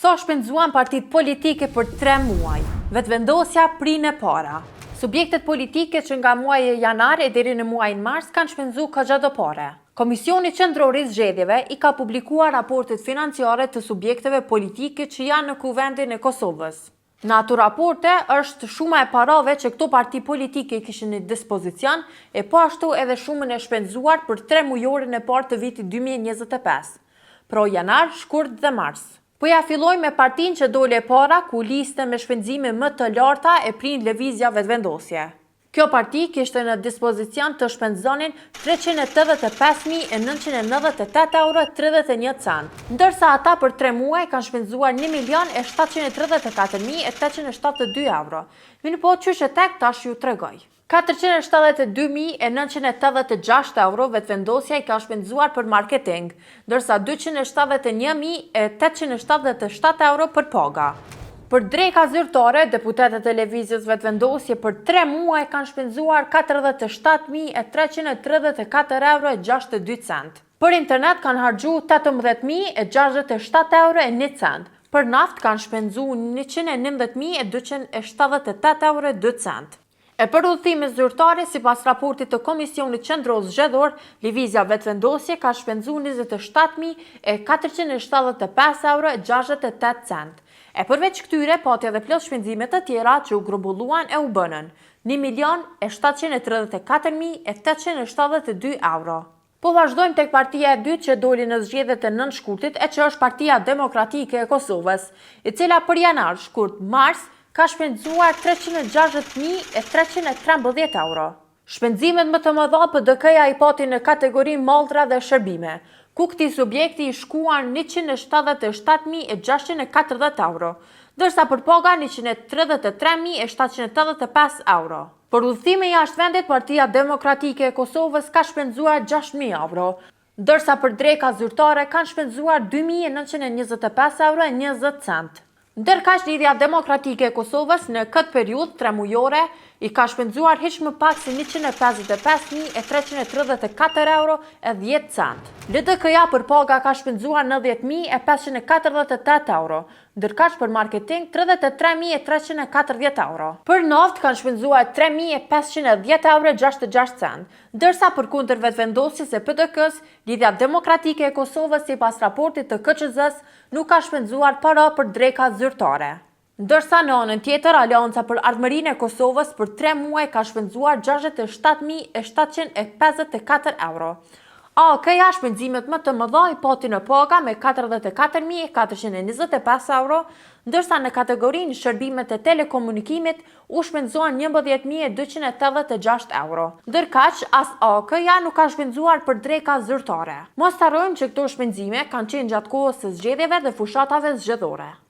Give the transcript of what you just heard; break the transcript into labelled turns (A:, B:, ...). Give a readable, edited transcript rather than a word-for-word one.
A: Sa shpenzuan partitë politike për 3 muaj? Vetëvendosja prinë para. Subjektet politike që nga muaji janar e deri në muajin mars kanë shpenzu kaqja do pare. Komisioni Qendror i Zgjedhjeve i ka publikuar raportet financiare të subjekteve politike që janë në Kuvendin e Kosovës. Në ato raporte është shuma e parave që këto parti politike kishin në dispozicion e po ashtu edhe shumën e shpenzuar për 3 mujorin e parë të vitit 2025, pro janar, shkurt dhe mars. Po ja filloj me partin që dole para ku liste me shpenzime më të larta e prin lëvizja vetëvendosje. Kjo parti kishte në dispozicion të shpenzonin 385.998 euro 31 cent, ndërsa ata për 3 muaj kanë shpenzuar 1.734.872 euro. Mirë po qysh e tek tash ju tregoj. 472.986 euro vetëvendosja i ka shpenzuar për marketing, ndërsa 271.877 euro për paga. Për dreka zyrtare, deputetët e lëvizjes vetëvendosje për 3 muaj kanë shpenzuar 47.334 euro e 62 cent. Për internet kanë harxhu 18.067 euro e 1 cent. Për naft kanë shpenzu 119.278 euro e 2 cent. E për udhëtime zyrtare, sipas raportit të Komisionit Qendror Zgjedhor, lëvizja vetëvendosje ka shpenzu 27.475 euro e 68 cent. E përveç këtyre, pati edhe plot shpenzimet të tjera që u grumbulluan e u bënën 1.734.872 euro. Po vazhdojmë tek partia e dytë që doli në zgjedhjet e 9 shkurtit e që është Partia Demokratike e Kosovës, i cila për janar, shkurt, mars, ka shpenzuar 360.313 euro. Shpenzimet më të mëdha PDK-ja i pati në kategori malltra dhe shërbime, ku këtij subjekti i shkuan 177.640 euro, ndërsa për paga 133.785 euro. Për udhëtime jashtë vendit, Partia Demokratike e Kosovës ka shpenzuar 6.000 euro, ndërsa për dreka zyrtare kanë shpenzuar 2.925 euro e 20 cent. Ndërkaq Lidhja Demokratike e Kosovës në këtë periudhë 3 mujore i ka shpenzuar hiç më pak se 155.334 euro e 10 cent. LDK-ja për paga ka shpenzuar 90.548 euro, ndërkaq për marketing 33.340 euro. Për naft kanë shpenzuar 3.510 euro e 66 cent, ndërsa për kundër vetëvendosjes së PDK-s, Lidhja Demokratike e Kosovës sipas raportit të KQZ-s nuk ka shpenzuar para për dreka zyrtare. Ndërsa në anën tjetër, Aleanca për Ardhmërinë e Kosovës për 3 muaj ka shpenzuar 67.754 euro. AK-ja shpenzimet më të mëdha i pati në paga me 44.425 euro, ndërsa në kategorinë shërbimet e telekomunikimit u shpenzuan 11.286 euro. Ndërkaq, as AK-ja nuk ka shpenzuar për dreka zyrtare. Mos harrojmë që këto shpenzime kanë qenë gjatë kohës së zgjedhjeve dhe fushatave zgjedhore.